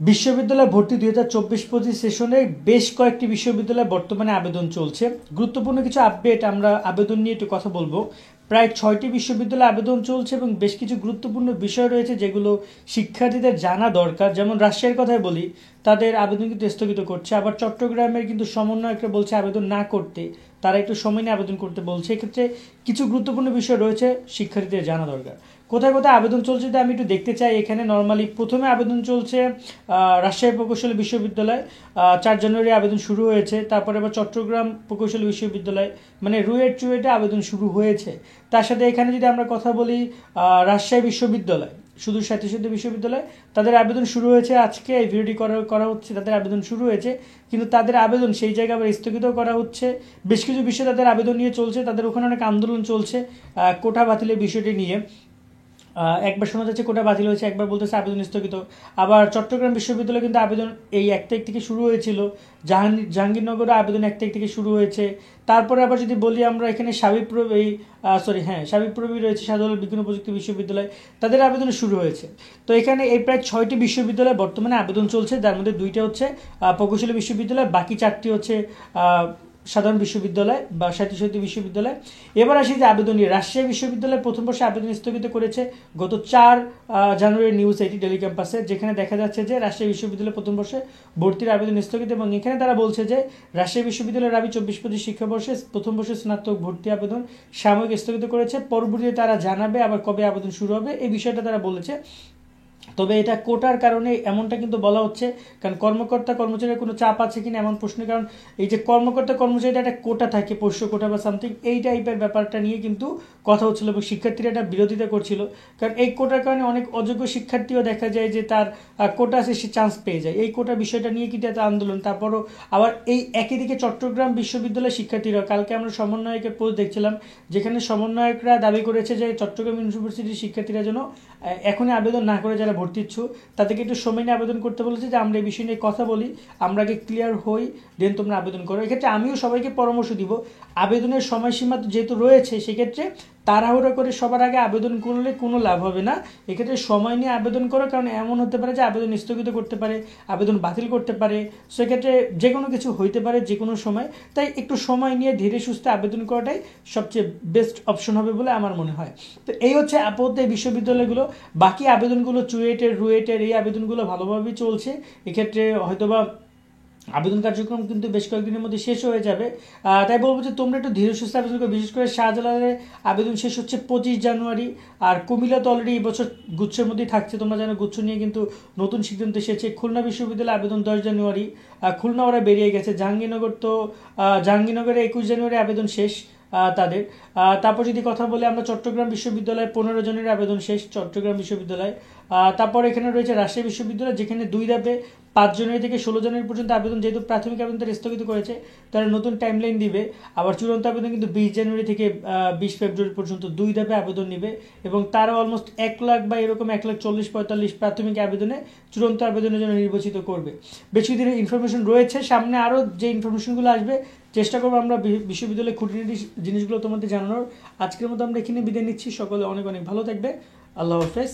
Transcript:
বিশ্ববিদ্যালয় ভর্তি 2024-25 সেশনে বেশ কয়েকটি বিশ্ববিদ্যালয়ে বর্তমানে আবেদন চলছে। গুরুত্বপূর্ণ কিছু আপডেট আমরা আবেদন নিয়ে একটু কথা বলবো। প্রায় 6টি বিশ্ববিদ্যালয়ে আবেদন চলছে এবং বেশ কিছু গুরুত্বপূর্ণ বিষয় রয়েছে যেগুলো শিক্ষার্থীদের জানা দরকার। যেমন রাজশাহীর কথাই বলি, তাদের আবেদন কিন্তু স্থগিত করছে। আবার চট্টগ্রামের কিন্তু সমন্বয়করা বলছে আবেদন না করতে, তারা একটু সময় নিয়ে আবেদন করতে বলছে। এক্ষেত্রে কিছু গুরুত্বপূর্ণ বিষয় রয়েছে শিক্ষার্থীদের জানা দরকার। কোথায় কোথায় আবেদন চলছে তা আমি একটু দেখতে চাই। এখানে নর্মালি প্রথমে আবেদন চলছে রাজশাহী প্রকৌশলী বিশ্ববিদ্যালয়, 4 জানুয়ারি আবেদন শুরু হয়েছে। তারপরে আবার চট্টগ্রাম প্রকৌশলী বিশ্ববিদ্যালয়, মানে চুয়েটে আবেদন শুরু হয়েছে। তার সাথে এখানে যদি আমরা কথা বলি রাজশাহী বিশ্ববিদ্যালয়, শুধু সাথে বিশ্ববিদ্যালয়, তাদের আবেদন শুরু হয়েছে। আজকে এই ভিডিওটি করা হচ্ছে, তাদের আবেদন শুরু হয়েছে, কিন্তু তাদের আবেদন সেই জায়গায় আবার স্থগিত করা হচ্ছে। বেশ কিছু বিষয় তাদের আবেদন নিয়ে চলছে, তাদের ওখানে অনেক আন্দোলন চলছে কোটা বাতিলের বিষয়টি নিয়ে। একবার শোনা যাচ্ছে কোটা বাতিল হয়েছে, একবার বলতেছে আবেদন স্থগিত। আবার চট্টগ্রাম বিশ্ববিদ্যালয়ে কিন্তু আবেদন এই 1 তারিখ থেকে শুরু হয়েছিল। জাহাঙ্গীরনগরে আবেদন 1 তারিখ থেকে শুরু হয়েছে। তারপরে আবার যদি বলি আমরা এখানে শাবিপ্রবি রয়েছে, শাহজালাল বিজ্ঞান ও প্রযুক্তি বিশ্ববিদ্যালয়, তাদের আবেদন শুরু হয়েছে। তো এখানে এই প্রায় 6টি বিশ্ববিদ্যালয়ে বর্তমানে আবেদন চলছে, যার মধ্যে 2টা হচ্ছে প্রকৌশলী বিশ্ববিদ্যালয়, বাকি 4টি হচ্ছে সাধারণ বিশ্ববিদ্যালয় বা সাহিত্য বিশ্ববিদ্যালয়। এবার আসি যে আবেদন নিয়ে। রাজশাহী বিশ্ববিদ্যালয় প্রথম বর্ষে আবেদন স্থগিত করেছে গত 4 জানুয়ারি নিউজ এটি ডেলি ক্যাম্পাসে, যেখানে দেখা যাচ্ছে যে রাজশাহী বিশ্ববিদ্যালয় প্রথম বর্ষে ভর্তির আবেদন স্থগিত। এবং এখানে তারা বলছে যে রাজশাহী বিশ্ববিদ্যালয়ের দাবি 24-25 শিক্ষাবর্ষে প্রথম বর্ষে স্নাতক ভর্তি আবেদন সাময়িক স্থগিত করেছে। পরবর্তীতে তারা জানাবে আবার কবে আবেদন শুরু হবে, এই বিষয়টা তারা বলেছে। তবে এটা কোটার কারণে এমনটা কিন্তু বলা হচ্ছে, কারণ কর্মকর্তা কর্মচারীর কোনো চাপ আছে কিনা এমন প্রশ্নের কারণ এই যে কর্মকর্তা কর্মচারীরা একটা কোটা থাকে, পোষ্য কোটা বা সামথিং, এই টাইপের ব্যাপারটা নিয়ে কিন্তু কথা হচ্ছিল এবং শিক্ষার্থীরা এটা বিরোধিতা করছিল। কারণ এই কোটার কারণে অনেক অযোগ্য শিক্ষার্থীও দেখা যায় যে তার কোটা আছে, সে চান্স পেয়ে যায়। এই কোটা বিষয়টা নিয়ে কিন্তু এত আন্দোলন। তারপরও আবার এই একই দিকে চট্টগ্রাম বিশ্ববিদ্যালয়ের শিক্ষার্থীরা, কালকে আমরা সমন্বয়কের পোস্ট দেখছিলাম, যেখানে সমন্বয়করা দাবি করেছে যে চট্টগ্রাম ইউনিভার্সিটির শিক্ষার্থীরা যেন এখনই আবেদন না করে যারা ভর্তি ইচ্ছুক তাদেরকে একটু সময় নিয়ে আবেদন করতে বলেছে, যে আমরা এই বিষয় নিয়ে কথা বলি, আমরা আগে ক্লিয়ার হই, দেন তোমরা আবেদন করো। এক্ষেত্রে আমিও সবাইকে পরামর্শ দিব, আবেদনের সময়সীমা যেহেতু রয়েছে সেক্ষেত্রে তাড়াহুড়ো করে সবার আগে আবেদন করলে কোনো লাভ হবে না। এক্ষেত্রে সময় নিয়ে আবেদন করো, কারণ এমন হতে পারে যে আবেদন স্থগিত করতে পারে, আবেদন বাতিল করতে পারে, সেক্ষেত্রে যে কোনো কিছু হইতে পারে যে কোনো সময়। তাই একটু সময় নিয়ে ধীরে সুস্থে আবেদন করাটাই সবচেয়ে বেস্ট অপশন হবে বলে আমার মনে হয়। তো এই হচ্ছে আপাতত এই বিশ্ববিদ্যালয়গুলো। বাকি আবেদনগুলো রুয়েটের এই আবেদনগুলো ভালোভাবেই চলছে। এক্ষেত্রে হয়তোবা আবেদন কার্যক্রম কিন্তু বেশ কয়েকদিনের মধ্যে শেষ হয়ে যাবে। তাই বলবো যে তোমরা একটু ধীরে সুস্থে আবেদন করো। বিশেষ করে শাহজালালের আবেদন শেষ হচ্ছে 25 জানুয়ারি। আর কুমিল্লা তো অলরেডি এই বছর গুচ্ছের মধ্যেই থাকছে, তোমরা জানো গুচ্ছ নিয়ে কিন্তু নতুন সিদ্ধান্ত এসেছে। খুলনা বিশ্ববিদ্যালয়ে আবেদন 10 জানুয়ারি, খুলনা ওরা বেরিয়ে গেছে। জাহাঙ্গীরনগরে 21 জানুয়ারি আবেদন শেষ তাদের। তারপর যদি কথা বলি আমরা চট্টগ্রাম বিশ্ববিদ্যালয়ে 15 জানুয়ারি আবেদন শেষ চট্টগ্রাম বিশ্ববিদ্যালয়। তারপর এখানে রয়েছে রাজশাহী বিশ্ববিদ্যালয়, যেখানে 2 ধাপে 5 জানুয়ারি থেকে 16 জানুয়ারি পর্যন্ত আবেদন, যেহেতু প্রাথমিক আবেদন তারা স্থগিত করেছে, তারা নতুন টাইমলাইন দিবে। আবার চূড়ান্ত আবেদন কিন্তু 20 জানুয়ারি থেকে 20 ফেব্রুয়ারি পর্যন্ত 2 ধাপে আবেদন নিবে। এবং তারা অলমোস্ট 1 লাখ বা এরকম 1,40,45 প্রাথমিক আবেদনে চূড়ান্ত আবেদনের জন্য নির্বাচিত করবে। বেশি দিনের ইনফরমেশন রয়েছে, সামনে আরও যে ইনফরমেশনগুলো আসবে চেষ্টা করবো আমরা বিশ্ববিদ্যালয়ের খুঁটিনাটি জিনিসগুলো তোমাদের জানানোর। আজকের মতো আমরা এখানে বিদায় নিচ্ছি। সকলে অনেক অনেক ভালো থাকবে। আল্লাহ হাফেজ।